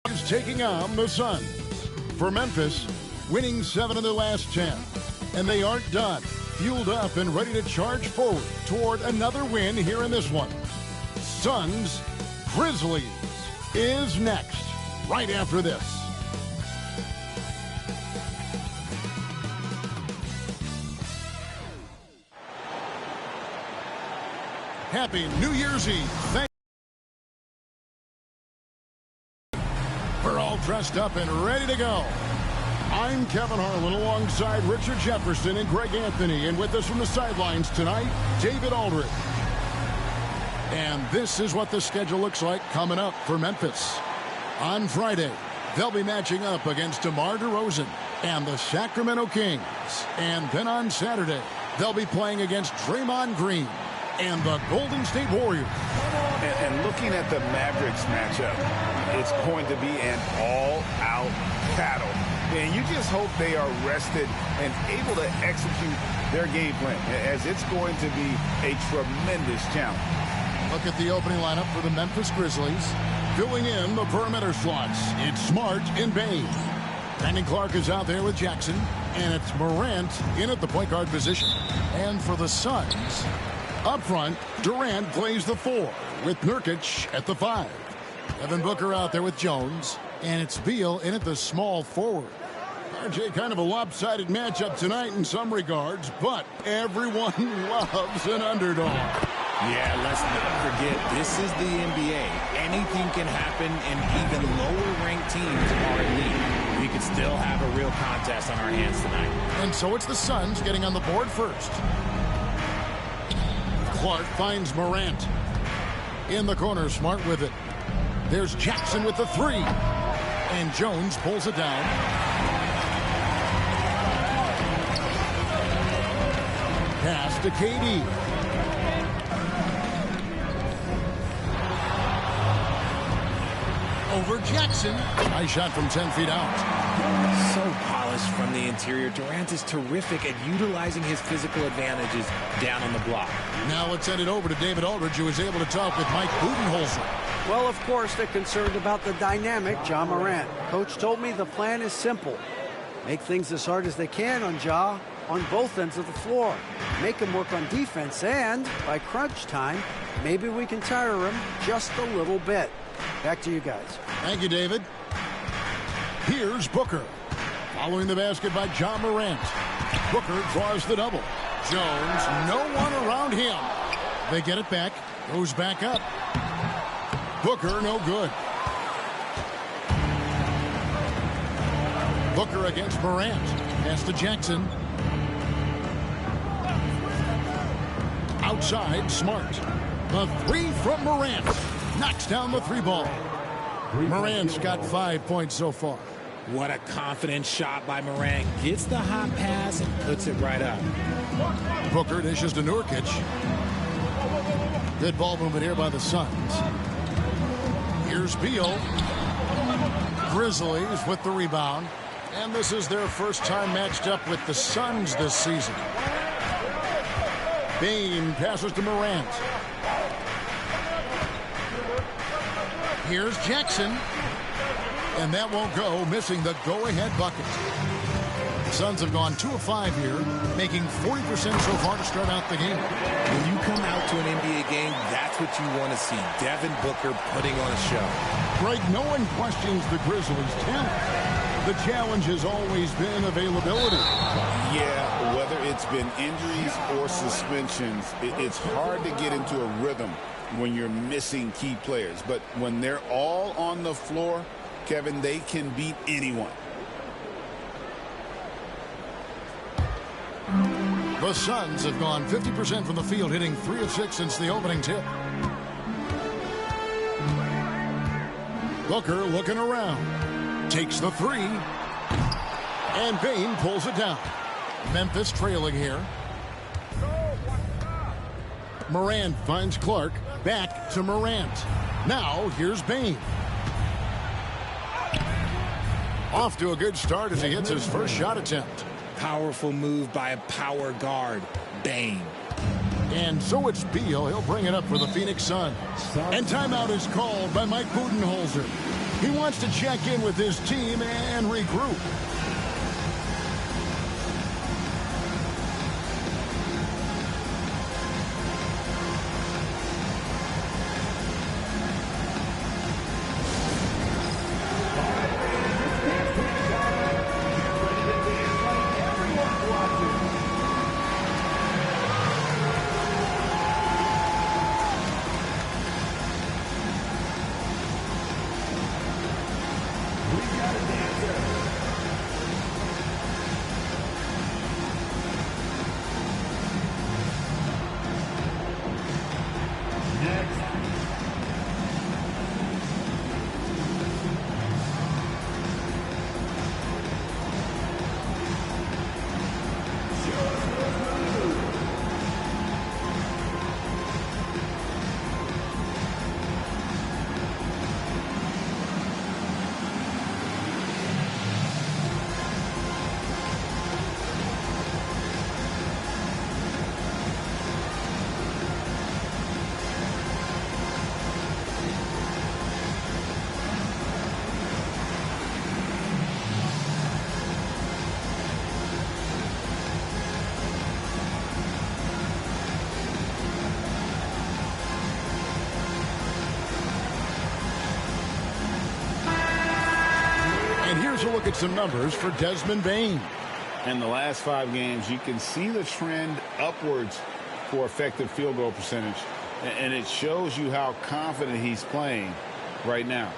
Is taking on the Suns. For Memphis, winning 7 of their last 10. And they aren't done. Fueled up and ready to charge forward toward another win here in this one. Suns Grizzlies is next, right after this. Happy New Year's Eve. We're all dressed up and ready to go. I'm Kevin Harlan alongside Richard Jefferson and Greg Anthony. And with us from the sidelines tonight, David Aldridge. And this is what the schedule looks like coming up for Memphis. On Friday, they'll be matching up against DeMar DeRozan and the Sacramento Kings. And then on Saturday, they'll be playing against Draymond Green and the Golden State Warriors. And looking at the Mavericks matchup, it's going to be an all-out battle. And you just hope they are rested and able to execute their game plan, as it's going to be a tremendous challenge. Look at the opening lineup for the Memphis Grizzlies. Filling in the perimeter slots, it's Smart and Bane. Brandon Clark is out there with Jackson, and it's Morant in at the point guard position. And for the Suns, up front, Durant plays the 4 with Nurkic at the 5. Devin Booker out there with Jones, and it's Beal in at the small forward. RJ, kind of a lopsided matchup tonight in some regards, but everyone loves an underdog. Yeah, let's not forget, this is the NBA. Anything can happen, and even lower-ranked teams are elite. We could still have a real contest on our hands tonight. And so it's the Suns getting on the board first. Clark finds Morant. In the corner, Smart with it. There's Jackson with the 3. And Jones pulls it down. Pass to KD. Over Jackson. Nice shot from 10 feet out. So polished from the interior. Durant is terrific at utilizing his physical advantages down on the block. Now let's send it over to David Aldridge, who is able to talk with Mike Budenholzer. Well, of course, they're concerned about the dynamic Ja Morant. Coach told me the plan is simple. Make things as hard as they can on Ja on both ends of the floor. Make him work on defense, and by crunch time, maybe we can tire him just a little bit. Back to you guys. Thank you, David. Here's Booker. Following the basket by Ja Morant. Booker draws the double. Jones, no one around him. They get it back. Goes back up. Booker, no good. Booker against Morant. Pass to Jackson. Outside, Smart. The 3 from Morant. Knocks down the 3 ball. Morant's got 5 points so far. What a confident shot by Morant. Gets the hot pass and puts it right up. Booker dishes to Nurkic. Good ball movement here by the Suns. Here's Beal. Grizzlies with the rebound. And this is their first time matched up with the Suns this season. Bane passes to Morant. Here's Jackson. And that won't go, missing the go-ahead bucket. The Suns have gone 2 of 5 here, making 40% so far to start out the game. When you come out to an NBA game, that's what you want to see. Devin Booker putting on a show. Greg, no one questions the Grizzlies' talent. The challenge has always been availability. Yeah, whether it's been injuries or suspensions, it's hard to get into a rhythm when you're missing key players. But when they're all on the floor, Kevin, they can beat anyone. The Suns have gone 50% from the field, hitting 3 of 6 since the opening tip. Booker looking around. Takes the 3. And Bane pulls it down. Memphis trailing here. Morant finds Clark. Back to Morant. Now here's Bane. Off to a good start as he hits his first shot attempt. Powerful move by a power guard, Bane. And so it's Beal. He'll bring it up for the Phoenix Suns. And timeout is called by Mike Budenholzer. He wants to check in with his team and regroup. Here's a look at some numbers for Desmond Bane. In the last 5 games, you can see the trend upwards for effective field goal percentage. And it shows you how confident he's playing right now.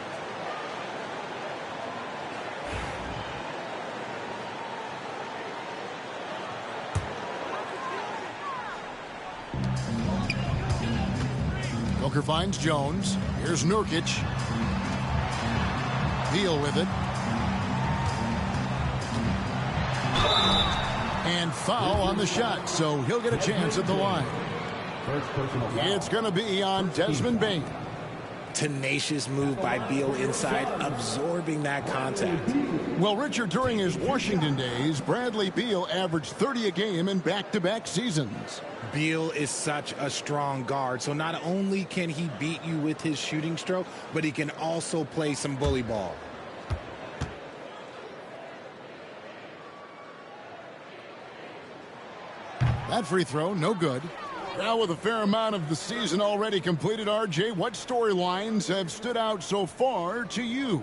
Booker finds Jones. Here's Nurkic. Beal with it. And foul on the shot, so he'll get a chance at the line. It's going to be on Desmond Bane. Tenacious move by Beal inside, absorbing that contact. Well, Richard, during his Washington days, Bradley Beal averaged 30 a game in back-to-back seasons. Beal is such a strong guard, so not only can he beat you with his shooting stroke, but he can also play some bully ball. That free throw, no good. Now with a fair amount of the season already completed, RJ, what storylines have stood out so far to you?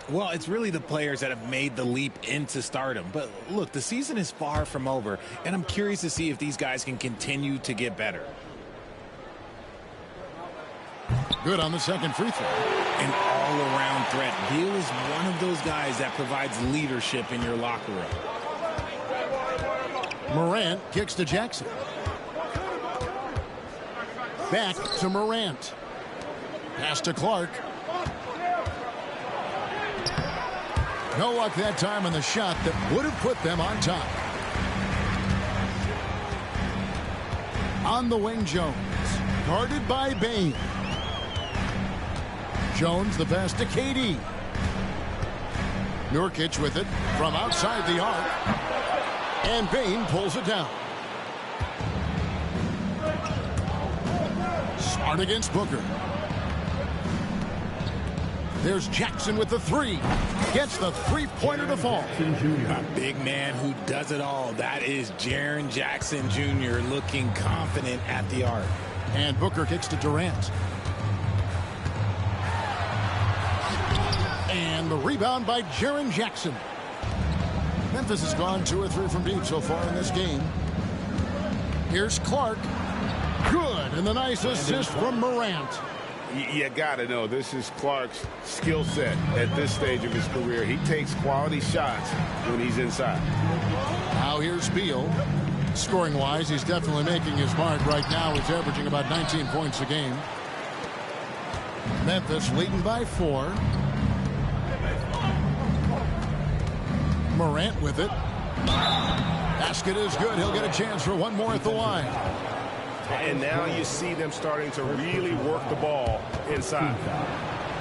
Well, it's really the players that have made the leap into stardom. But look, the season is far from over, and I'm curious to see if these guys can continue to get better. Good on the second free throw. An all-around threat. Beal is one of those guys that provides leadership in your locker room. Morant kicks to Jackson. Back to Morant. Pass to Clark. No luck that time on the shot that would have put them on top. On the wing, Jones. Guarded by Bane. Jones, the pass to KD. Nurkic with it from outside the arc. And Bane pulls it down. Smart against Booker. There's Jackson with the three. Gets the three-pointer to fall. A big man who does it all. That is Jaren Jackson Jr. looking confident at the arc. And Booker kicks to Durant. And the rebound by Jaren Jackson. Memphis has gone 2 or 3 from deep so far in this game. Here's Clark. Good, and the nice assist from Morant. You got to know, this is Clark's skill set at this stage of his career. He takes quality shots when he's inside. Now here's Beal. Scoring-wise, he's definitely making his mark right now. He's averaging about 19 points a game. Memphis leading by 4. Morant with it. Basket is good. He'll get a chance for one more at the line. And now you see them starting to really work the ball inside.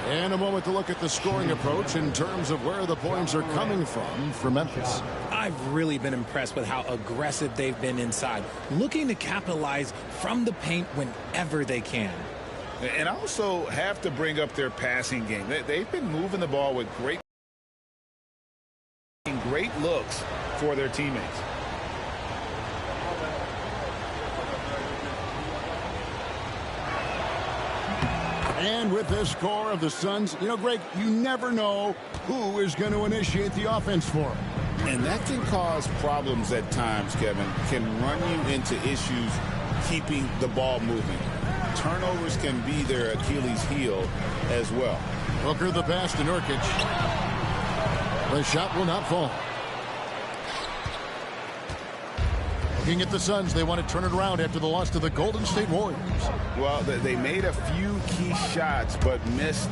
And a moment to look at the scoring approach in terms of where the points are coming from for Memphis. I've really been impressed with how aggressive they've been inside, looking to capitalize from the paint whenever they can. And also have to bring up their passing game. They've been moving the ball with great looks for their teammates. And with the score of the Suns, Greg, you never know who is going to initiate the offense for them. And that can cause problems at times, Kevin. Can run you into issues keeping the ball moving. Turnovers can be their Achilles heel as well. Booker the pass to Nurkic. The shot will not fall. Looking at the Suns, they want to turn it around after the loss to the Golden State Warriors. Well, they made a few key shots, but missed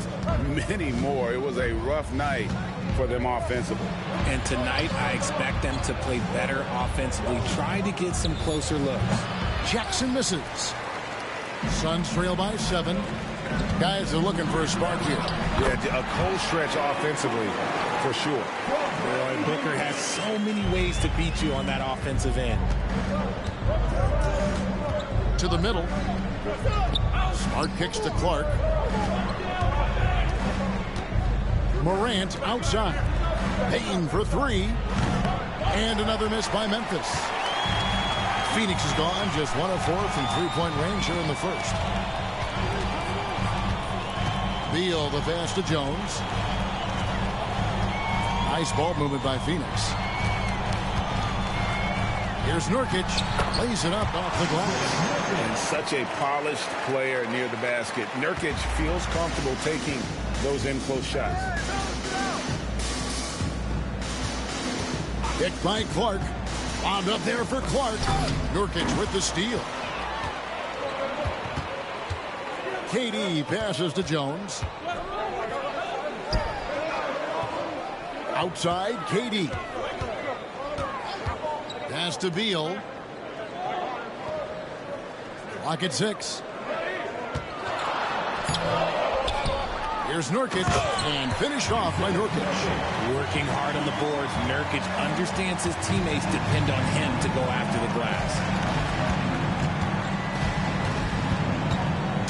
many more. It was a rough night for them offensively. And tonight, I expect them to play better offensively. Try to get some closer looks. Jackson misses. Suns trail by 7. Guys are looking for a spark here. Yeah, a cold stretch offensively, for sure. Boy, Booker has so many ways to beat you on that offensive end. To the middle. Smart kicks to Clark. Morant outside. Payton for 3. And another miss by Memphis. Phoenix is gone, just 1 of 4 from three-point range here in the first. Beal the pass to Jones. Nice ball movement by Phoenix. Here's Nurkic. Lays it up off the glass. And such a polished player near the basket. Nurkic feels comfortable taking those in-close shots. Hit by Clark. Wound up there for Clark. Nurkic with the steal. KD passes to Jones. Outside, KD. Pass to Beal. Clock at 6. Here's Nurkic, and finished off by Nurkic. Working hard on the boards, Nurkic understands his teammates depend on him to go after the glass.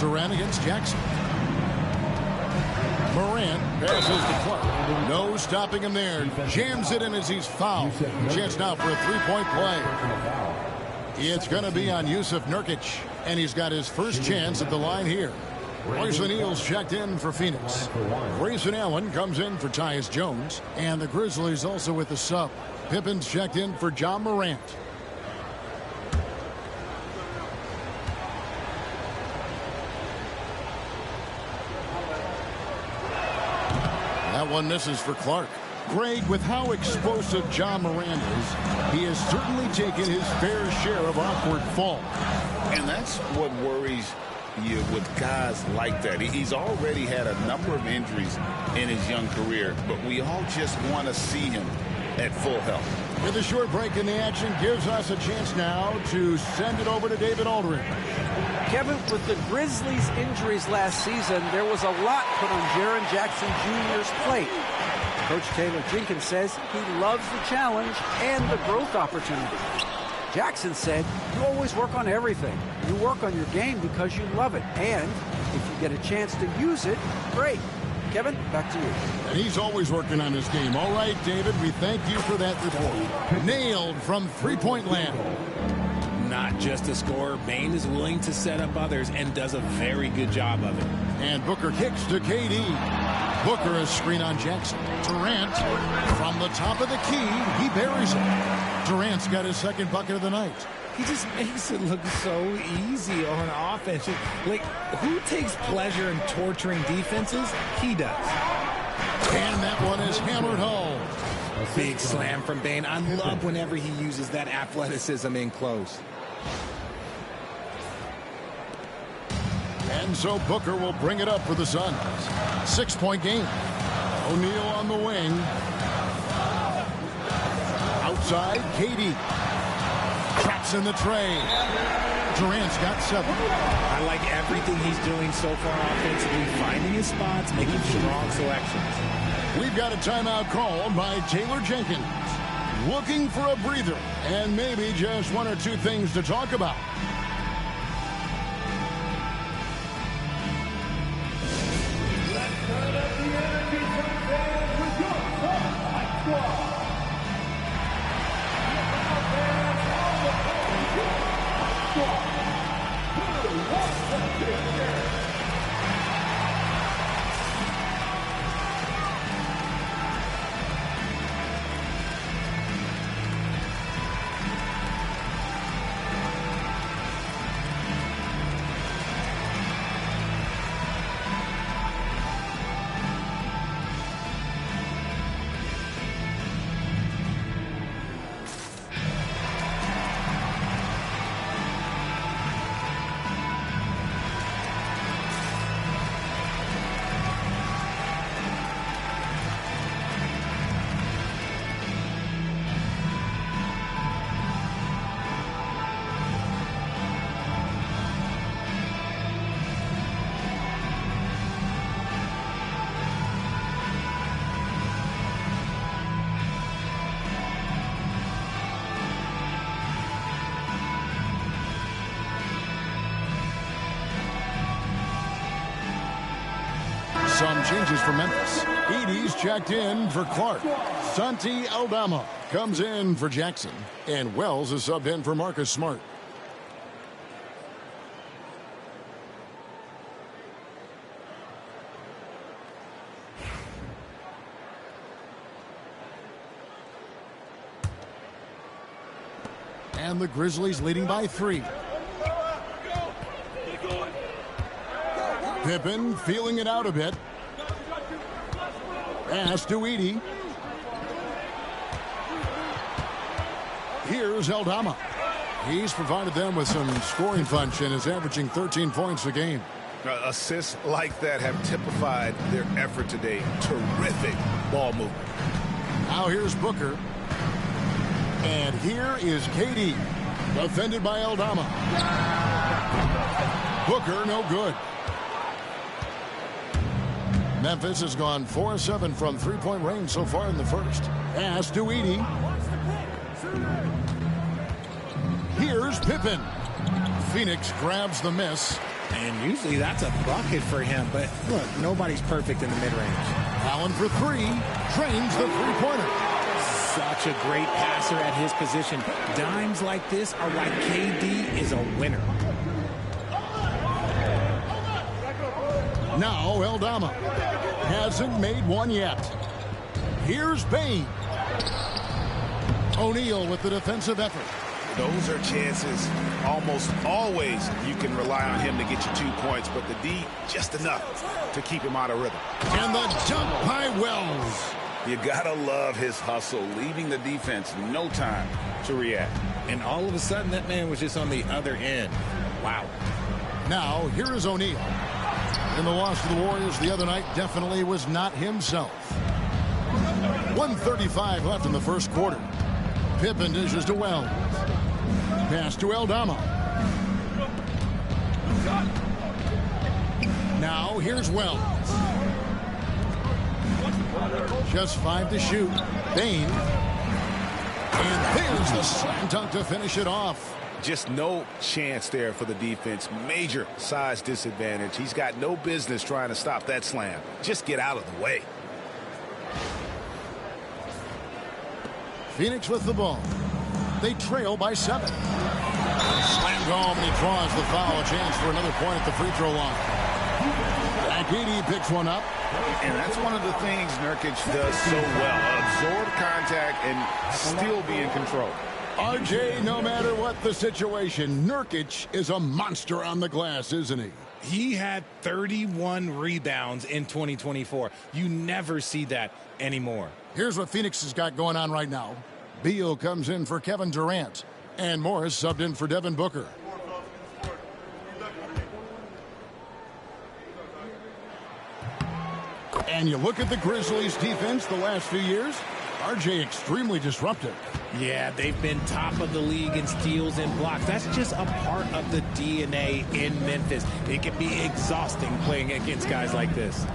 Durant against Jackson. Morant passes to Clark. No stopping him there. Jams it in as he's fouled. Chance now for a three-point play. It's going to be on Yusuf Nurkic, and he's got his first chance at the line here. Royce O'Neal's checked in for Phoenix. Grayson Allen comes in for Tyus Jones. And the Grizzlies also with the sub. Pippen's checked in for John Morant. That one misses for Clark. Greg, with how explosive John Morant is, he has certainly taken his fair share of awkward falls. And that's what worries you with guys like that. He's already had a number of injuries in his young career, but we all just want to see him at full health. With a short break in the action gives us a chance now to send it over to David Aldridge. Kevin, with the Grizzlies' injuries last season, there was a lot put on Jaren Jackson Jr.'s plate. Coach Taylor Jenkins says he loves the challenge and the growth opportunity. Jackson said, you always work on everything. You work on your game because you love it. And if you get a chance to use it, great. Kevin, back to you. And he's always working on his game. All right, David, we thank you for that report. Nailed from three-point land. Not just a scorer, Bane is willing to set up others and does a very good job of it. And Booker kicks to KD. Booker a screen on Jackson. Durant from the top of the key. He buries it. Durant's got his second bucket of the night. He just makes it look so easy on offense. Like, who takes pleasure in torturing defenses? He does. And that one is hammered home. Big slam from Bane. I love whenever he uses that athleticism in close. And so Booker will bring it up for the Suns. 6-point game. O'Neal on the wing. Outside, KD. Traps in the tray. Durant's got 7. I like everything he's doing so far offensively, finding his spots, making strong selections. We've got a timeout called by Taylor Jenkins. Looking for a breather and maybe just one or two things to talk about. Some changes for Memphis. Edey's checked in for Clark. Santi Aldama comes in for Jackson. And Wells is subbed in for Marcus Smart. And the Grizzlies leading by 3. Pippen feeling it out a bit. Pass to Edey. Here's Aldama. He's provided them with some scoring punch and is averaging 13 points a game. Assists like that have typified their effort today. Terrific ball movement. Now here's Booker. And here is KD. Defended by Aldama. Booker no good. Memphis has gone 4-7 from three-point range so far in the first. Pass to Edey. Here's Pippen. Phoenix grabs the miss. And usually that's a bucket for him. But look, nobody's perfect in the mid-range. Allen for 3. Drains the three-pointer. Such a great passer at his position. Dimes like this are why KD is a winner. Now Aldama hasn't made one yet. Here's Bain. O'Neal with the defensive effort. Those are chances. Almost always you can rely on him to get you 2 points, but the D just enough to keep him out of rhythm. And the jump by Wells. You gotta love his hustle, leaving the defense no time to react. And all of a sudden that man was just on the other end. Wow. Now here is O'Neal. In the loss to the Warriors the other night, definitely was not himself. 1:35 left in the first quarter. Pippen dishes to Wells. Pass to Aldama. Now here's Wells. Just 5 to shoot. Bain. And there's the slam dunk to finish it off. Just no chance there for the defense. Major size disadvantage. He's got no business trying to stop that slam. Just get out of the way. Phoenix with the ball. They trail by 7. Slammed home, and he draws the foul. A chance for another point at the free throw line. Akidi picks one up. And that's one of the things Nurkic does so well. Absorb contact and still be in control. RJ, no matter what the situation, Nurkic is a monster on the glass, isn't he? He had 31 rebounds in 2024. You never see that anymore. Here's what Phoenix has got going on right now. Beal comes in for Kevin Durant. And Morris subbed in for Devin Booker. And you look at the Grizzlies defense the last few years, RJ extremely disruptive. Yeah, they've been top of the league in steals and blocks. That's just a part of the DNA in Memphis. It can be exhausting playing against guys like this.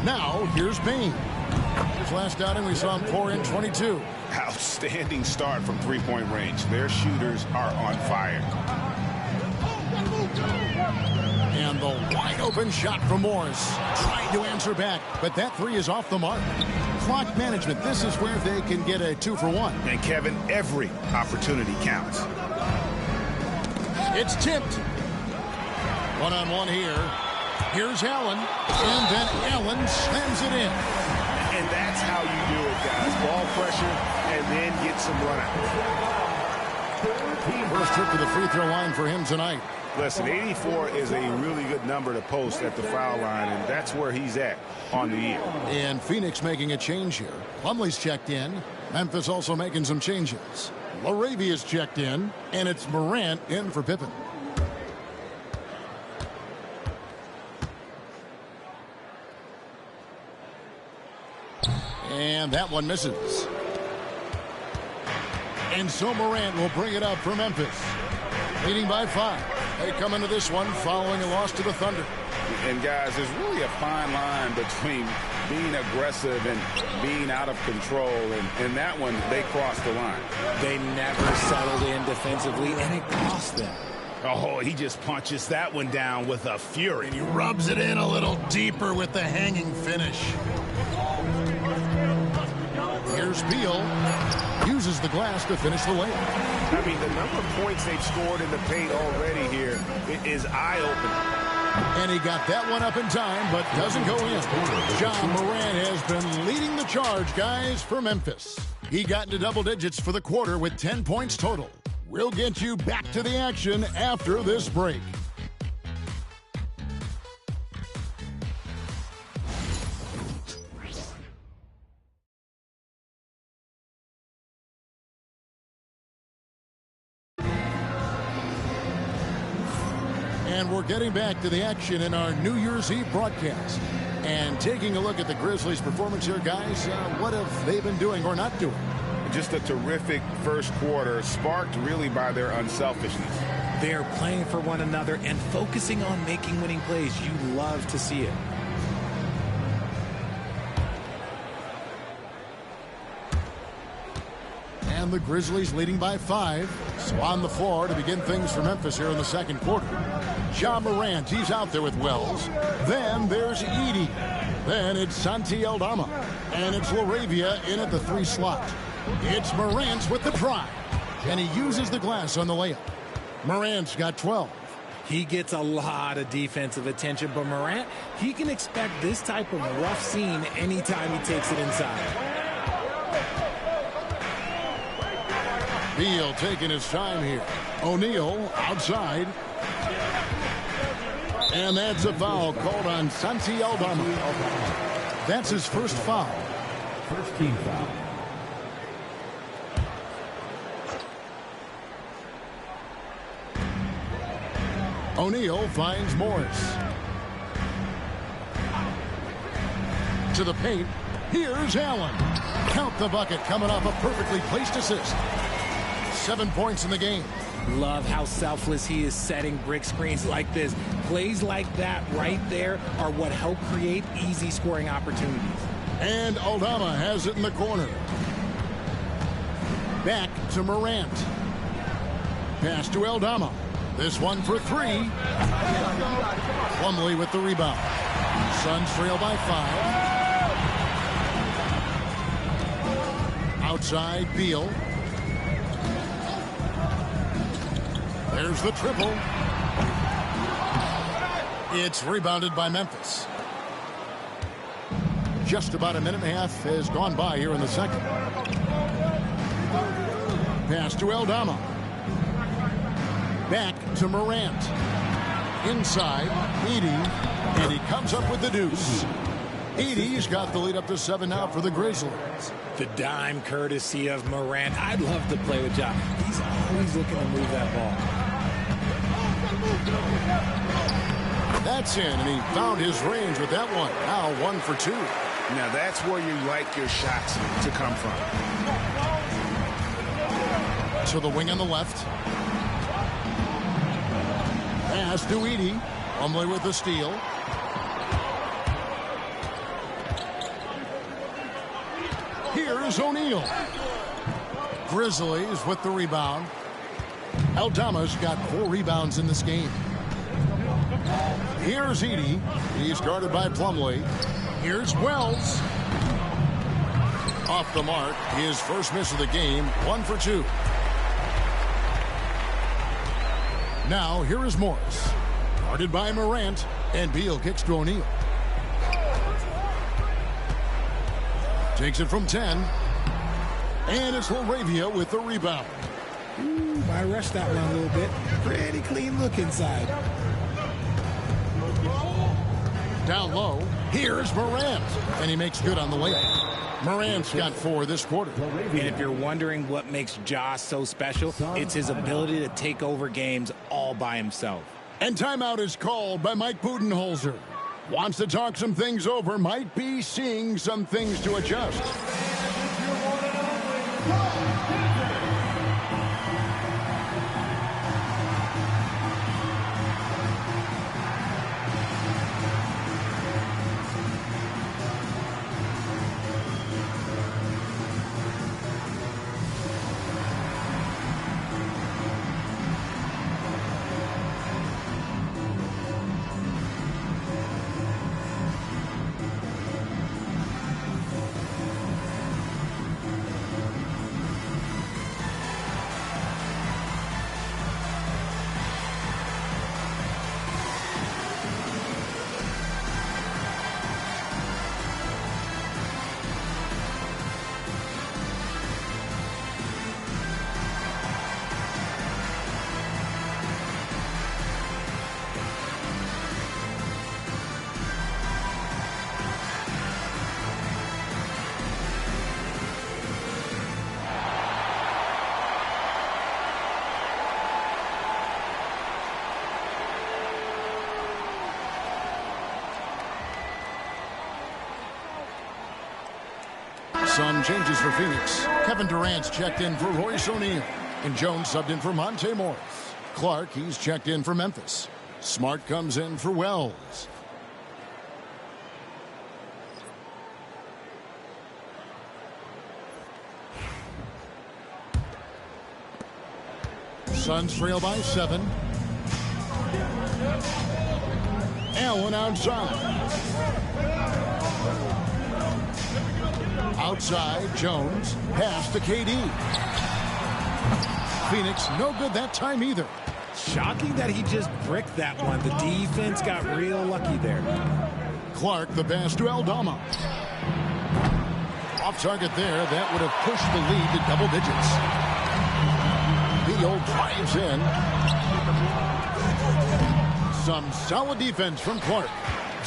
Now, here's Bain. His last outing, we saw him pour in 22. Outstanding start from three-point range. Their shooters are on fire. And the wide open shot from Morris. Trying to answer back, but that three is off the mark. Clock management, this is where they can get a 2-for-1. And Kevin, every opportunity counts. It's tipped. One-on-one here. Here's Allen. And then Allen slams it in. And that's how you do it, guys. Ball pressure and then get some run out. First trip to the free throw line for him tonight. Listen, 84 is a really good number to post at the foul line, and that's where he's at on the year. And Phoenix making a change here. Plumlee's checked in. Memphis also making some changes. Laravia's checked in, and it's Morant in for Pippen. And that one misses. And so Morant will bring it up for Memphis. Leading by 5. They come into this one following a loss to the Thunder. And guys, there's really a fine line between being aggressive and being out of control. And that one, they crossed the line. They never settled in defensively, and it cost them. Oh, he just punches that one down with a fury. And he rubs it in a little deeper with the hanging finish. Here's Beal. Uses the glass to finish the layup. I mean, the number of points they've scored in the paint already here is eye-opening. And he got that one up in time, but doesn't go in. John Moran has been leading the charge, guys, for Memphis. He got into double digits for the quarter with 10 points total. We'll get you back to the action after this break. And we're getting back to the action in our New Year's Eve broadcast. And taking a look at the Grizzlies' performance here, guys, what have they been doing or not doing? Just a terrific first quarter, sparked really by their unselfishness. They're playing for one another and focusing on making winning plays. You love to see it. And the Grizzlies leading by 5. So on the floor to begin things for Memphis here in the second quarter. Ja Morant, he's out there with Wells. Then there's Edey. Then it's Santi Aldama. And it's LaRavia in at the 3 slot. It's Morant with the drive. And he uses the glass on the layup. Morant's got 12. He gets a lot of defensive attention, but Morant, he can expect this type of rough scene anytime he takes it inside. Beal taking his time here. O'Neal outside. And that's a foul called on Santi Aldama. That's his first foul. First team foul. O'Neal finds Morris. To the paint. Here's Allen. Count the bucket coming off a perfectly placed assist. 7 points in the game. Love how selfless he is setting brick screens like this. Plays like that right there are what help create easy scoring opportunities. And Aldama has it in the corner. Back to Morant. Pass to Aldama. This one for 3. Plumlee with the rebound. Suns trail by 5. Outside, Beal. There's the triple. It's rebounded by Memphis. Just about a minute and a half has gone by here in the second. Pass to Aldama. Back to Morant. Inside, Edey. And he comes up with the deuce. Edey's got the lead up to 7 now for the Grizzlies. The dime courtesy of Morant. I'd love to play with Ja. He's always looking to move that ball. That's in, and he found his range with that one. Now 1 for 2. Now that's where you like your shots to come from. To the wing on the left. Pass to Edey. Plumlee with the steal. Here's O'Neal. Grizzlies with the rebound. Aldama's got 4 rebounds in this game. Here's Edey. He's guarded by Plumlee. Here's Wells. Off the mark. His first miss of the game. 1 for 2. Now here is Morris. Guarded by Morant. And Beal kicks to O'Neal. Takes it from 10. And it's LaRavia with the rebound. Ooh, I rushed that one a little bit. Pretty clean look inside. Down low. Here's Morant. And he makes good on the layup. Morant's got 4 this quarter. And if you're wondering what makes Ja so special, it's his ability to take over games all by himself. And timeout is called by Mike Budenholzer. Wants to talk some things over. Might be seeing some things to adjust. Some changes for Phoenix. Kevin Durant's checked in for Royce O'Neal. And Jones subbed in for Monte Morris. Clark, he's checked in for Memphis. Smart comes in for Wells. Suns trail by 7. Allen outside. Outside, Jones. Pass to KD. Phoenix, no good that time either. Shocking that he just bricked that one. The defense got real lucky there. Clark, the pass to Aldama. Off target there. That would have pushed the lead to double digits. Beal drives in. Some solid defense from Clark.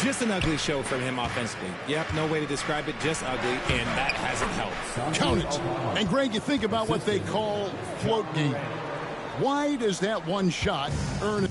Just an ugly show from him offensively. Yep, no way to describe it, just ugly, and that hasn't helped. Count it. And Greg, you think about what they call float game. Why does that one shot earn a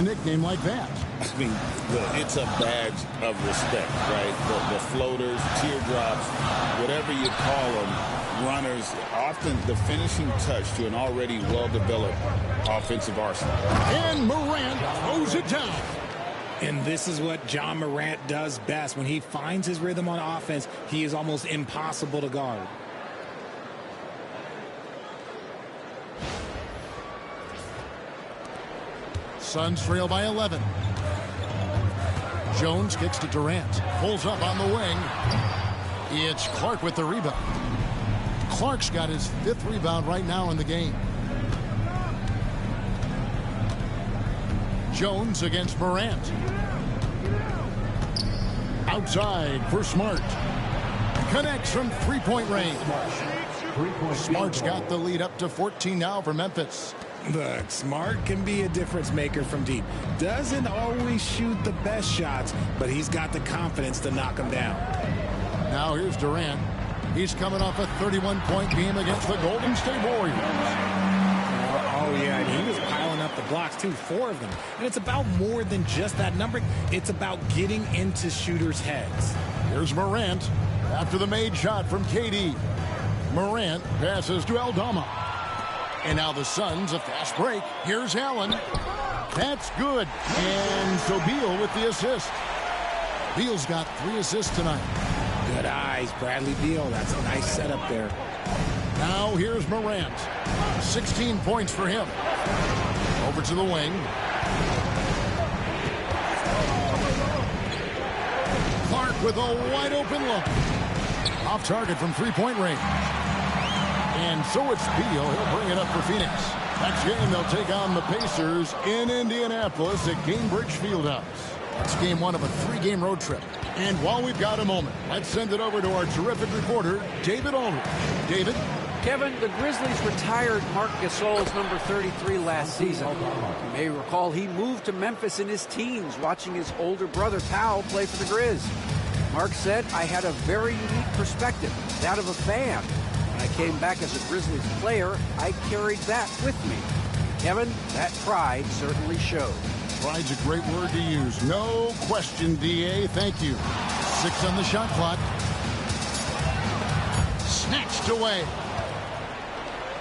nickname like that? I mean, it's a badge of respect, right? The floaters, teardrops, whatever you call them, runners, often the finishing touch to an already well-developed offensive arsenal. And Morant throws it down. And this is what John Morant does best. When he finds his rhythm on offense, he is almost impossible to guard. Suns trail by 11. Jones kicks to Durant. Pulls up on the wing. It's Clark with the rebound. Clark's got his 5th rebound right now in the game. Jones against Morant. Outside for Smart. Connects from three-point range. Smart's got the lead up to 14 now for Memphis. Look, Smart can be a difference maker from deep. Doesn't always shoot the best shots, but he's got the confidence to knock them down. Now here's Durant. He's coming off a 31-point game against the Golden State Warriors. Oh, yeah, and he was piling up the blocks, too, 4 of them. And it's about more than just that number. It's about getting into shooters' heads. Here's Morant after the made shot from KD. Morant passes to Aldama. And now the Suns, a fast break. Here's Allen. That's good. And so Beal with the assist. Beal's got 3 assists tonight. Good eyes, Bradley Beal. That's a nice setup there. Now here's Morant. 16 points for him. Over to the wing. Clark with a wide open look. Off target from three-point range. And so it's Beal. He'll bring it up for Phoenix. Next game, they'll take on the Pacers in Indianapolis at Gainbridge Fieldhouse. It's game 1 of a 3-game road trip. And while we've got a moment, let's send it over to our terrific reporter, David Aldridge. David? Kevin, the Grizzlies retired Marc Gasol's number 33 last season. You may recall he moved to Memphis in his teens, watching his older brother Powell play for the Grizz. Marc said, "I had a very unique perspective, that of a fan. When I came back as a Grizzlies player, I carried that with me." Kevin, that pride certainly showed. Pride's a great word to use. No question, D.A. Thank you. 6 on the shot clock. Snatched away.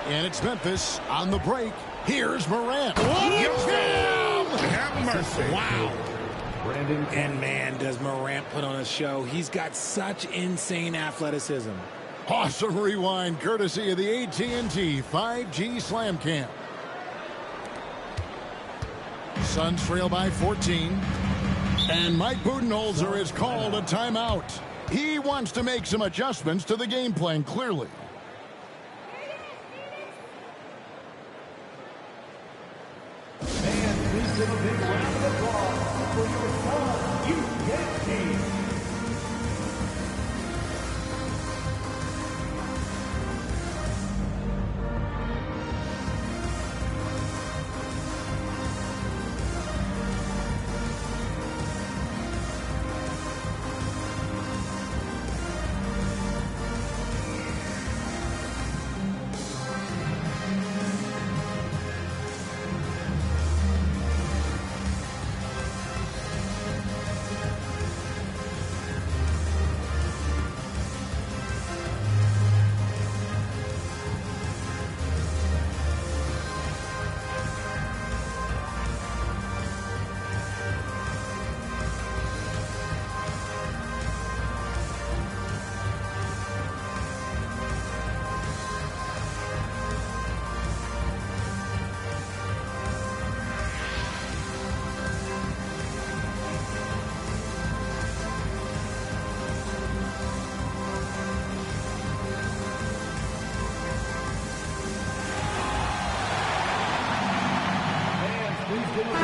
And it's Memphis on the break. Here's Morant. Have mercy. Wow. And man, does Morant put on a show. He's got such insane athleticism. Awesome rewind courtesy of the AT&T 5G Slam Cam. Suns trail by 14. And Mike Budenholzer has called a timeout. He wants to make some adjustments to the game plan, clearly. And please give a big round of applause for your son, UKT.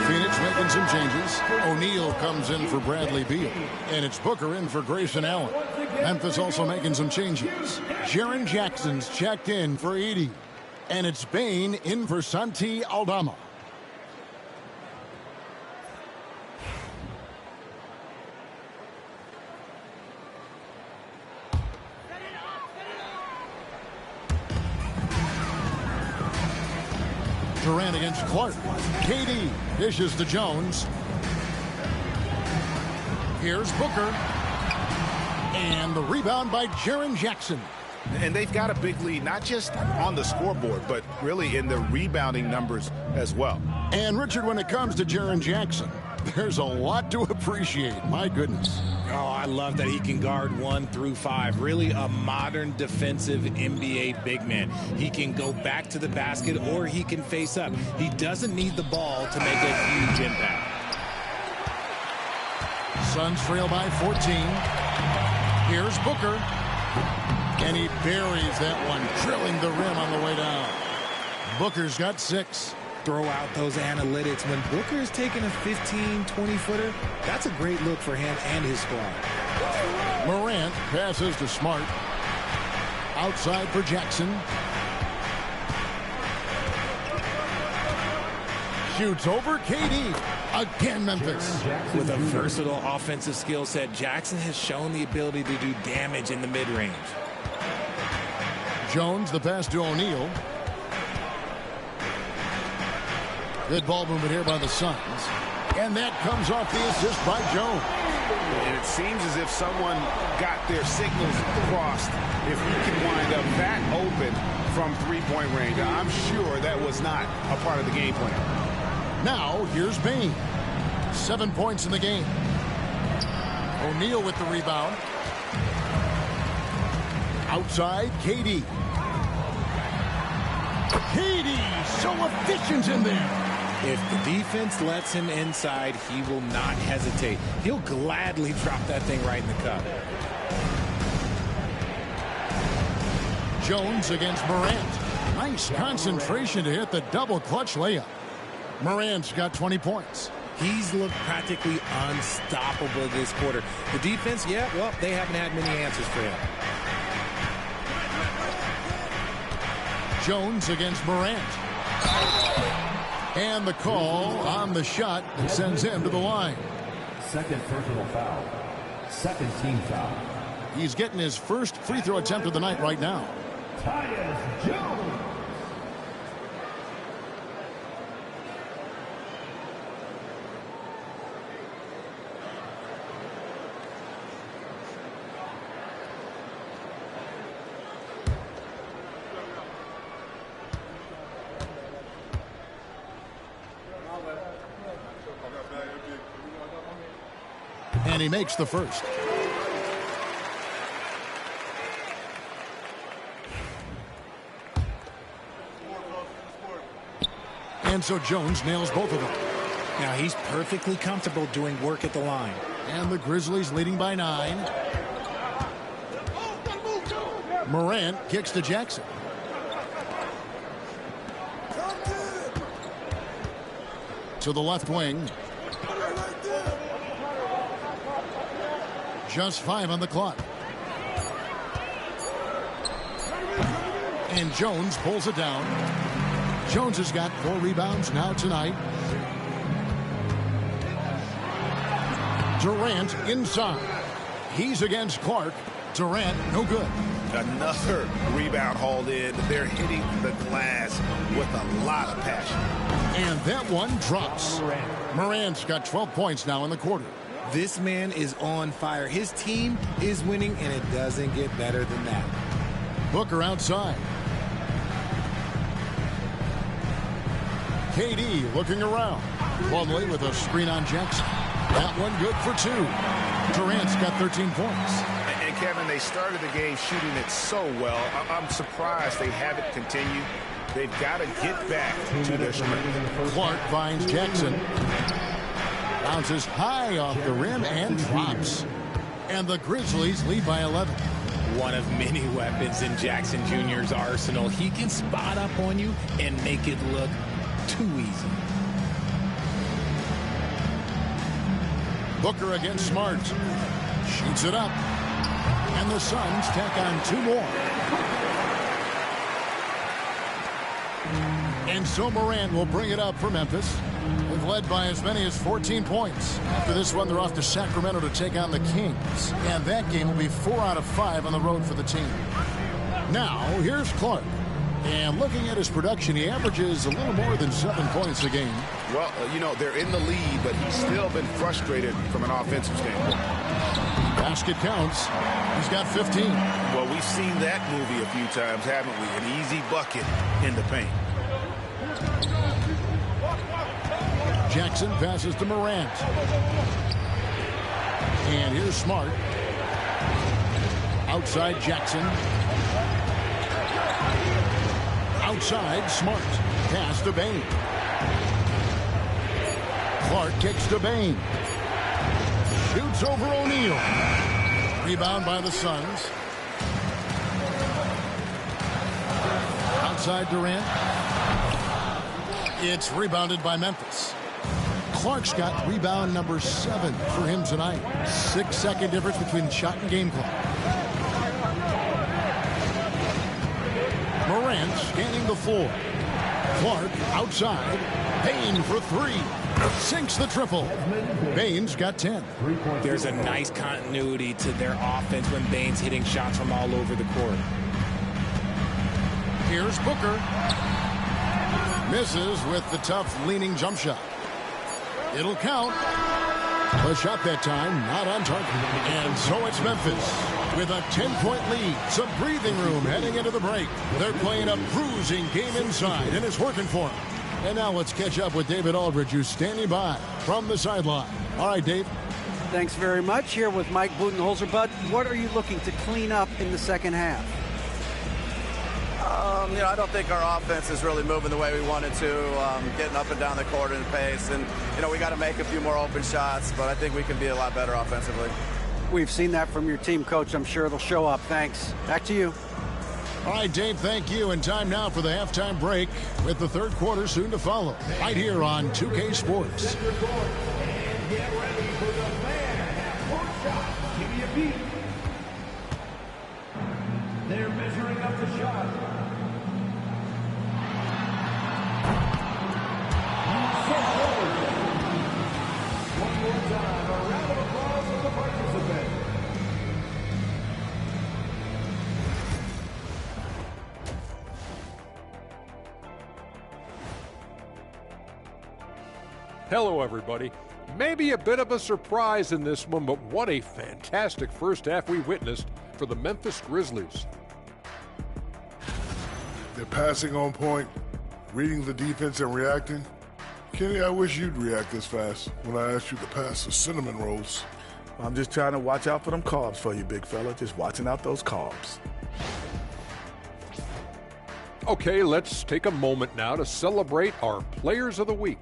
Phoenix making some changes. O'Neal comes in for Bradley Beal. And it's Booker in for Grayson Allen. Memphis also making some changes. Jaren Jackson's checked in for Edey. And it's Bane in for Santi Aldama. Durant against Clark. KD dishes to Jones. Here's Booker. And the rebound by Jaren Jackson. And they've got a big lead, not just on the scoreboard, but really in the rebounding numbers as well. And, Richard, when it comes to Jaren Jackson, there's a lot to appreciate. My goodness. Oh, I love that he can guard 1 through 5. Really a modern defensive NBA big man. He can go back to the basket or he can face up. He doesn't need the ball to make a huge impact. Suns trail by 14. Here's Booker. And he buries that one, drilling the rim on the way down. Booker's got 6. Throw out those analytics. When Booker is taking a 15, 20-footer, that's a great look for him and his squad. Morant passes to Smart. Outside for Jackson. Shoots over KD. Again, Memphis. With a versatile offensive skill set, Jackson has shown the ability to do damage in the mid-range. Jones, the pass to O'Neal. Good ball movement here by the Suns. And that comes off the assist by Jones. And it seems as if someone got their signals crossed. If you can wind up that open from three-point range, I'm sure that was not a part of the game plan. Now, here's Bane. 7 points in the game. O'Neal with the rebound. Outside, KD. KD, so efficient in there. If the defense lets him inside, he will not hesitate. He'll gladly drop that thing right in the cup. Jones against Morant. Nice concentration to hit the double clutch layup. Morant's got 20 points. He's looked practically unstoppable this quarter. The defense, yeah, well, they haven't had many answers for him. Jones against Morant. And the call on the shot that sends him to the line. Second personal foul. Second team foul. He's getting his first free throw attempt of the night right now. Tyus Jones. And he makes the first. And so Jones nails both of them. Now he's perfectly comfortable doing work at the line. And the Grizzlies leading by 9. Morant kicks to Jackson. To the left wing. Just 5 on the clock. And Jones pulls it down. Jones has got 4 rebounds now tonight. Durant inside. He's against Clark. Durant, no good. Another rebound hauled in. They're hitting the glass with a lot of passion. And that one drops. Morant's got 12 points now in the quarter. This man is on fire. His team is winning, and it doesn't get better than that. Booker outside. KD looking around. Plumlee with a screen on Jackson. That one good for 2. Durant's got 13 points. And Kevin, they started the game shooting it so well. I'm surprised they haven't continued. They've got to get back to their strength. Clark finds Jackson. Bounces high off the rim and drops. And the Grizzlies lead by 11. One of many weapons in Jackson Jr.'s arsenal. He can spot up on you and make it look too easy. Booker against Smart. Shoots it up. And the Suns tack on 2 more. And so Morant will bring it up for Memphis. They've led by as many as 14 points. After this one, they're off to Sacramento to take on the Kings. And that game will be 4 out of 5 on the road for the team. Now, here's Clark. And looking at his production, he averages a little more than 7 points a game. Well, you know, they're in the lead, but he's still been frustrated from an offensive standpoint. Basket counts. He's got 15. Well, we've seen that movie a few times, haven't we? An easy bucket in the paint. Jackson passes to Morant. And here's Smart. Outside Jackson. Outside Smart. Pass to Bain. Clark kicks to Bain. Shoots over O'Neal. Rebound by the Suns. Outside Durant. It's rebounded by Memphis. Clark's got rebound number 7 for him tonight. 6-second difference between shot and game clock. Morant scanning the floor. Clark outside. Bain for 3. Sinks the triple. Bain's got 10. There's a nice continuity to their offense when Bain's hitting shots from all over the court. Here's Booker. Misses with the tough leaning jump shot. It'll count. The shot that time not on target. And so it's Memphis with a 10-point lead. Some breathing room heading into the break. They're playing a bruising game inside, and it's working for them. And now let's catch up with David Aldridge, who's standing by from the sideline. All right, Dave. Thanks very much. Here with Mike Budenholzer. Bud, what are you looking to clean up in the second half? You know, I don't think our offense is really moving the way we wanted to, getting up and down the court in the pace. And, you know, we got to make a few more open shots, but I think we can be a lot better offensively. We've seen that from your team, Coach. I'm sure it'll show up. Thanks. Back to you. All right, Dave, thank you. And time now for the halftime break with the third quarter soon to follow. Right here on 2K Sports. And get ready for the man at court shot. Give me a beat. They're measuring up the shot. Hello, everybody. Maybe a bit of a surprise in this one, but what a fantastic first half we witnessed for the Memphis Grizzlies. They're passing on point, reading the defense and reacting. Kenny, I wish you'd react this fast when I asked you to pass the cinnamon rolls. I'm just trying to watch out for them carbs for you, big fella. Just watching out those carbs. Okay, let's take a moment now to celebrate our Players of the Week.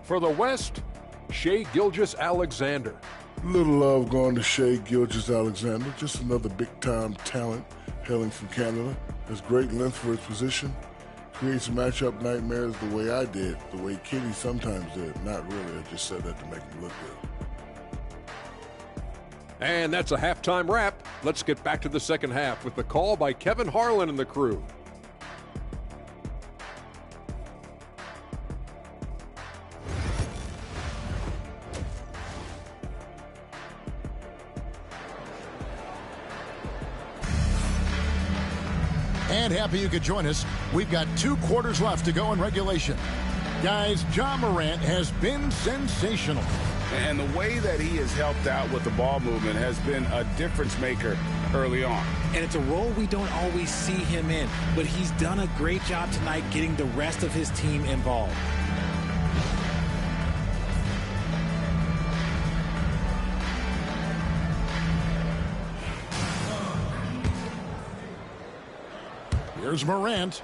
For the West, Shai Gilgeous-Alexander. Little love going to Shai Gilgeous-Alexander, just another big-time talent hailing from Canada. Has great length for his position. Creates matchup nightmares the way I did, the way Kenny sometimes did. Not really, I just said that to make him look good. And that's a halftime wrap. Let's get back to the second half with the call by Kevin Harlan and the crew. And happy you could join us. We've got 2 quarters left to go in regulation. Guys, Ja Morant has been sensational. And the way that he has helped out with the ball movement has been a difference maker early on. And it's a role we don't always see him in, but he's done a great job tonight getting the rest of his team involved. Here's Morant.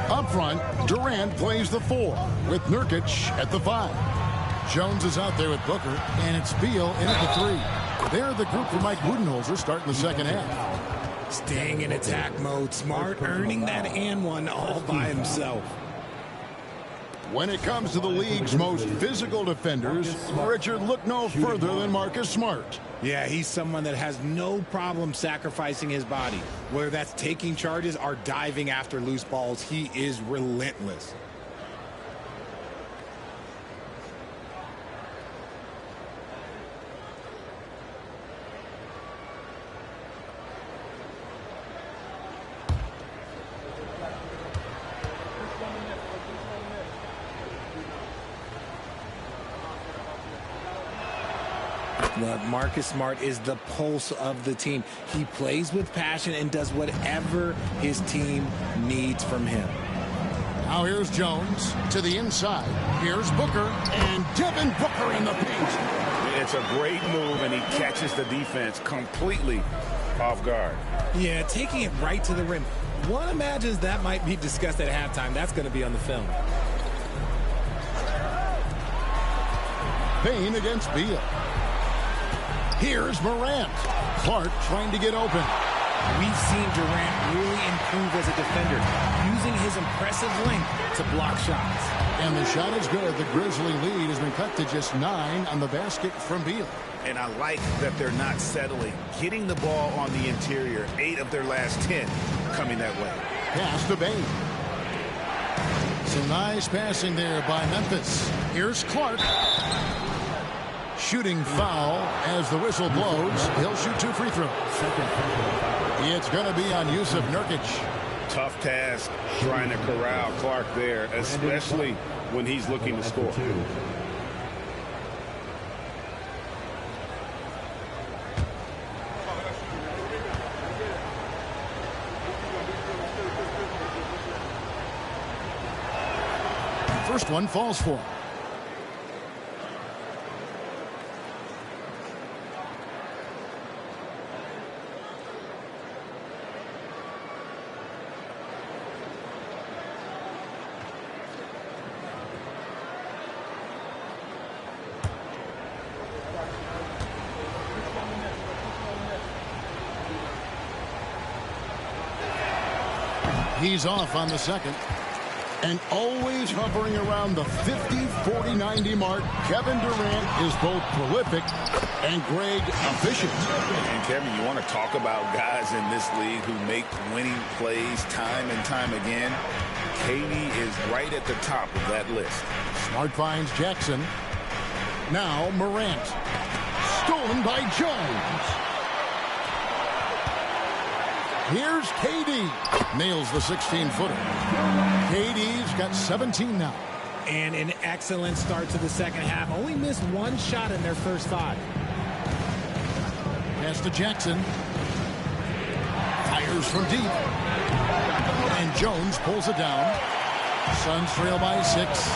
Up front, Durant plays the 4 with Nurkic at the 5. Jones is out there with Booker, and it's Beal in at the 3. They're the group for Mike Budenholzer starting the second half. Staying in attack mode. Smart earning that and one all by himself. When it comes to the league's most physical defenders, Richard, look no further than Marcus Smart. Yeah, he's someone that has no problem sacrificing his body. Whether that's taking charges or diving after loose balls, he is relentless. Marcus Smart is the pulse of the team. He plays with passion and does whatever his team needs from him. Now here's Jones to the inside. Here's Booker, and Devin Booker in the paint. It's a great move, and he catches the defense completely off guard. Yeah, taking it right to the rim. One imagines that might be discussed at halftime. That's going to be on the film. Payne against Beal. Here's Morant. Clark trying to get open. We've seen Durant really improve as a defender, using his impressive length to block shots. And the shot is good. The Grizzly lead has been cut to just 9 on the basket from Beal. And I like that they're not settling. Getting the ball on the interior, 8 of their last 10 coming that way. Pass to Bane. Some nice passing there by Memphis. Here's Clark. Shooting foul as the whistle blows. He'll shoot 2 free throws. It's going to be on Yusuf Nurkic. Tough task trying to corral Clark there, especially when he's looking to score. First one falls for him. He's off on the second. And always hovering around the 50, 40, 90 mark, Kevin Durant is both prolific and Greg efficient. And Kevin, you want to talk about guys in this league who make winning plays time and time again? KD is right at the top of that list. Smart finds Jackson. Now Morant. Stolen by Jones. Here's KD. Nails the 16-footer. KD's got 17 now. And an excellent start to the second half. Only missed one shot in their first 5. Pass to Jackson. Fires from deep. And Jones pulls it down. Suns trail by 6.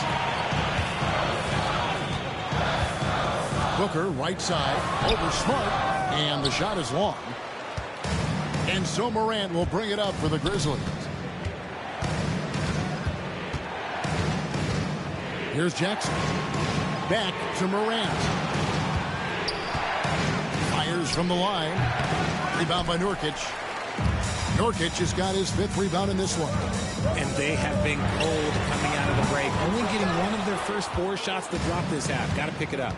Booker, right side, over Smart, and the shot is long. And so Morant will bring it up for the Grizzlies. Here's Jackson. Back to Morant. Fires from the line. Rebound by Nurkic. Nurkic has got his 5th rebound in this one. And they have been cold coming out of the break. Only getting one of their first 4 shots to drop this half. Got to pick it up.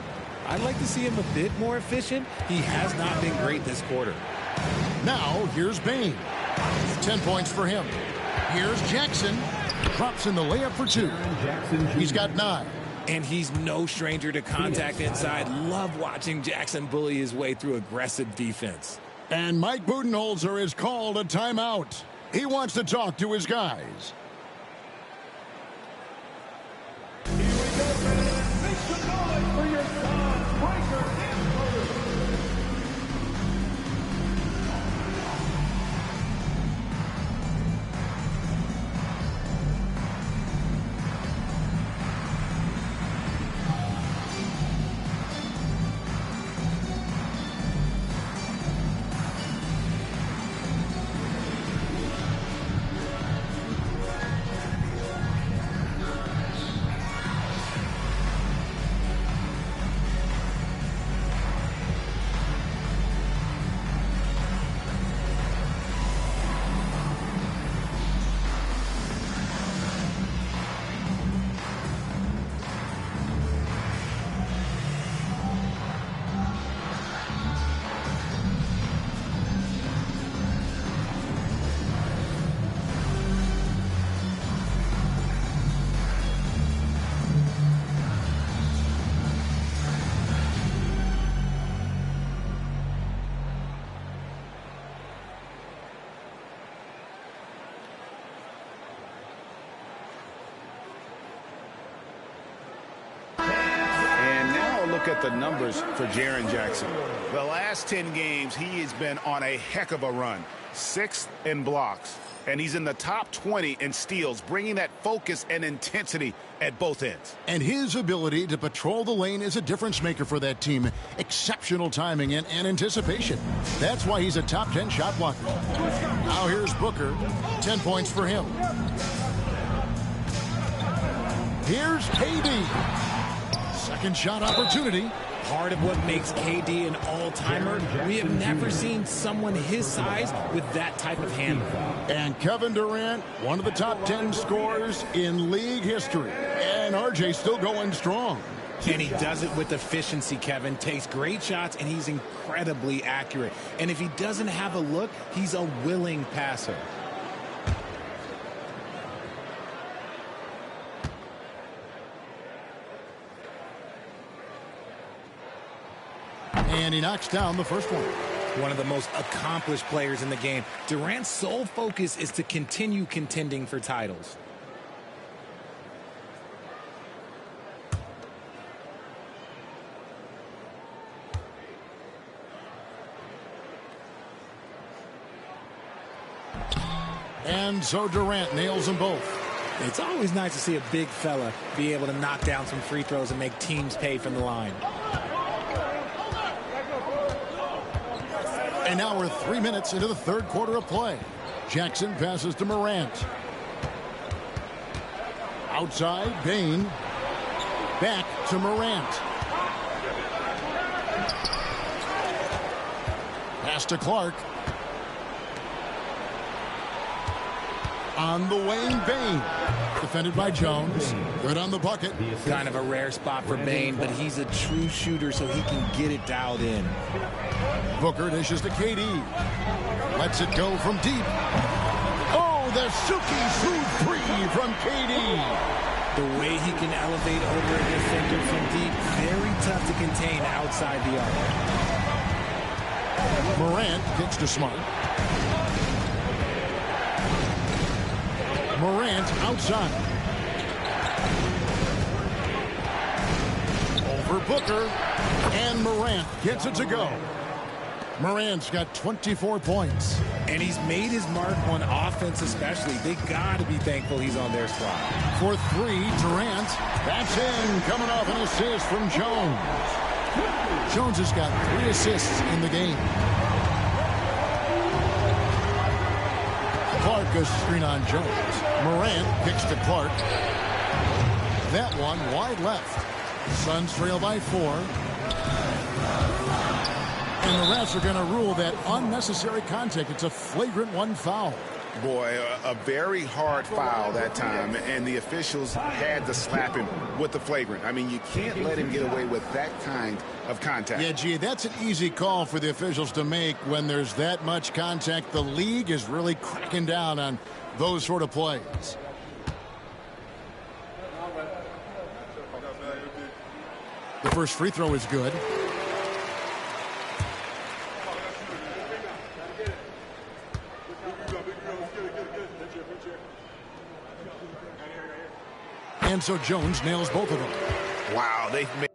I'd like to see him a bit more efficient. He has not been great this quarter. Now, here's Bane. 10 points for him. Here's Jackson. Drops in the layup for 2. He's got 9. And he's no stranger to contact inside. Love watching Jackson bully his way through aggressive defense. And Mike Budenholzer has called a timeout. He wants to talk to his guys. Here we go, man. Make some noise for your son, Breaker and Murder. At the numbers for Jaren Jackson. The last 10 games, he has been on a heck of a run. 6th in blocks, and he's in the top 20 in steals, bringing that focus and intensity at both ends. And his ability to patrol the lane is a difference maker for that team. Exceptional timing and anticipation. That's why he's a top 10 shot blocker. Now here's Booker. 10 points for him. Here's KD. Second shot opportunity. Part of what makes KD an all-timer, we have never seen someone his size with that type of handle. And Kevin Durant, one of the top 10 scorers in league history. And RJ still going strong. And he does it with efficiency, Kevin. Takes great shots, and he's incredibly accurate. And if he doesn't have a look, he's a willing passer. And he knocks down the first one. One of the most accomplished players in the game. Durant's sole focus is to continue contending for titles. And so Durant nails them both. It's always nice to see a big fella be able to knock down some free throws and make teams pay from the line. And now we're 3 minutes into the third quarter of play. Jackson passes to Morant. Outside, Bane. Back to Morant. Pass to Clark. On the wing, Bane. Defended by Jones. Good on the bucket. Kind of a rare spot for Bane, but he's a true shooter, so he can get it dialed in. Booker dishes to KD. Lets it go from deep. Oh, the Suki smooth three from KD. The way he can elevate over a defender from deep, very tough to contain outside the arc. Morant kicks to Smart. Morant outside. Over Booker. And Morant gets it to go. Morant's got 24 points. And he's made his mark on offense especially. They got to be thankful he's on their squad. For three, Durant. That's in. Coming off an assist from Jones. Jones has got 3 assists in the game. Clark goes screen on Jones. Morant kicks to Clark. That one wide left. Suns trail by 4. And the refs are going to rule that unnecessary contact. It's a flagrant 1 foul. Boy, a very hard foul that time, and the officials had to slap him with the flagrant. I mean, you can't let him get away with that kind of contact. Yeah, gee, that's an easy call for the officials to make when there's that much contact. The league is really cracking down on those sort of plays. The first free throw is good. And so Jones nails both of them. Wow, they've made...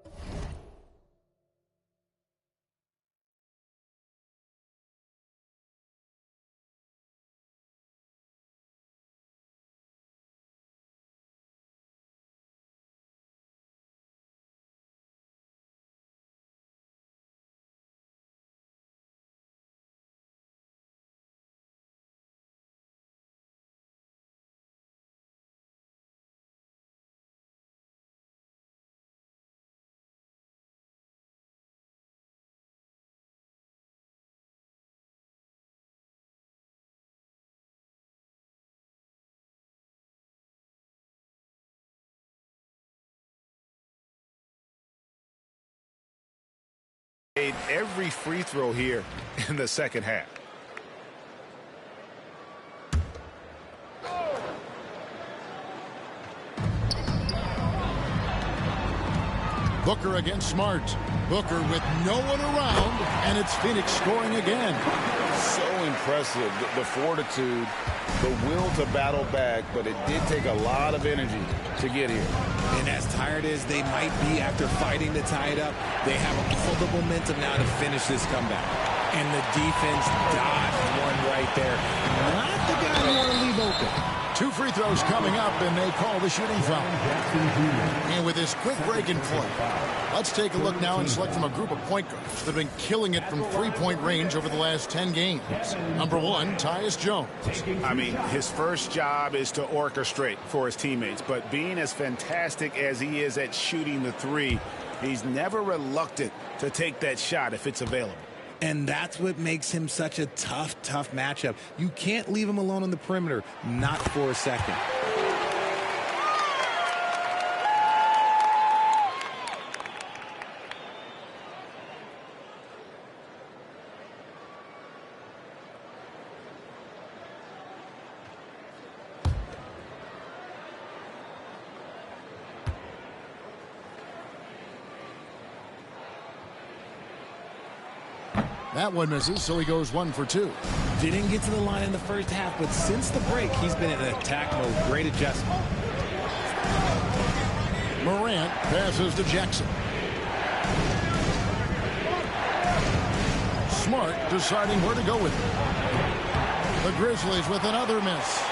every free throw here in the second half. Booker against Smart. Booker with no one around, and it's Phoenix scoring again. So impressive, the fortitude, the will to battle back, but it did take a lot of energy to get here. And as tired as they might be after fighting to tie it up, they have all the momentum now to finish this comeback. And the defense dodged one right there. Not the guy you want to leave open. 2 free throws coming up, and they call the shooting foul. And with this quick break in play, let's take a look now and select from a group of point guards that have been killing it from three-point range over the last 10 games. Number 1, Tyus Jones. I mean, his first job is to orchestrate for his teammates, but being as fantastic as he is at shooting the 3, he's never reluctant to take that shot if it's available. And that's what makes him such a tough matchup. You can't leave him alone on the perimeter, not for a second. That one misses, so he goes 1 for 2. Didn't get to the line in the first half, but since the break, he's been in attack mode. Great adjustment. Morant passes to Jackson. Smart deciding where to go with it. The Grizzlies with another miss.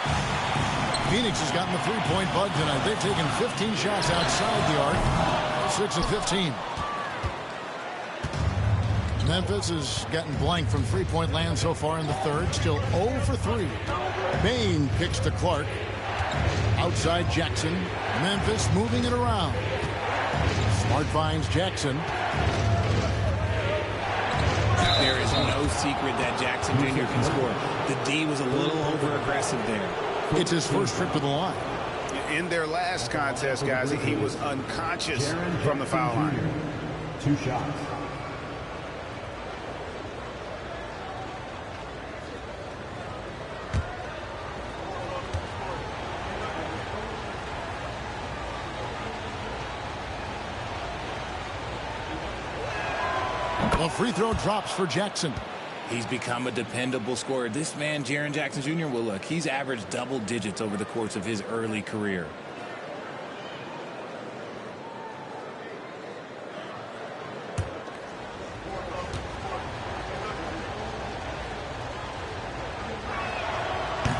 Phoenix has gotten the three-point bug tonight. They've taken 15 shots outside the arc. 6 of 15. Memphis has gotten blank from three-point land so far in the third. Still 0 for 3. Bain kicks to Clark. Outside Jackson. Memphis moving it around. Smart finds Jackson. There is no secret that Jackson Jr. can score. The D was a little over-aggressive there. It's his first trip to the line. In their last contest, guys, he was unconscious from the foul line. 2 shots. A free throw drops for Jackson. He's become a dependable scorer. This man, Jaren Jackson Jr., well, look, he's averaged double digits over the course of his early career.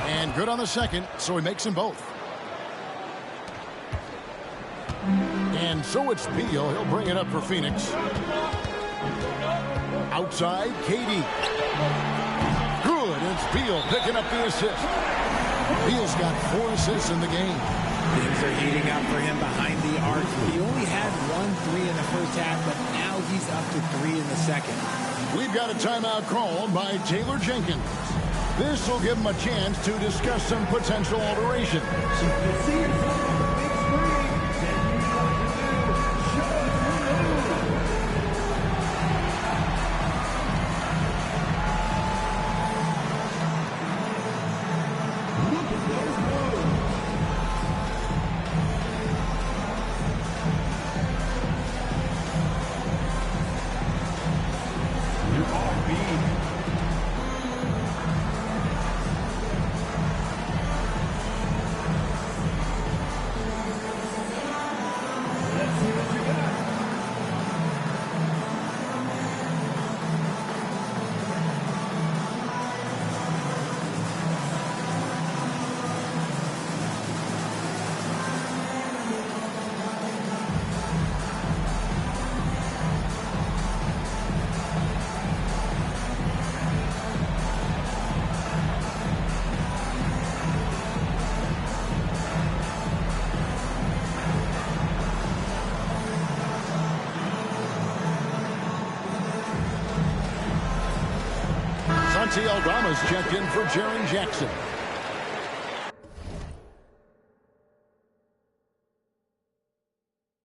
And good on the second, so he makes them both. And so it's Beal. He'll bring it up for Phoenix. Outside, KD. Good. It's Beal picking up the assist. Beal's got 4 assists in the game. Things are heating up for him behind the arc. He only had 1 3 in the first half, but now he's up to 3 in the second. We've got a timeout called by Taylor Jenkins. This will give him a chance to discuss some potential alterations. Santi Aldama's checked in for Jaren Jackson.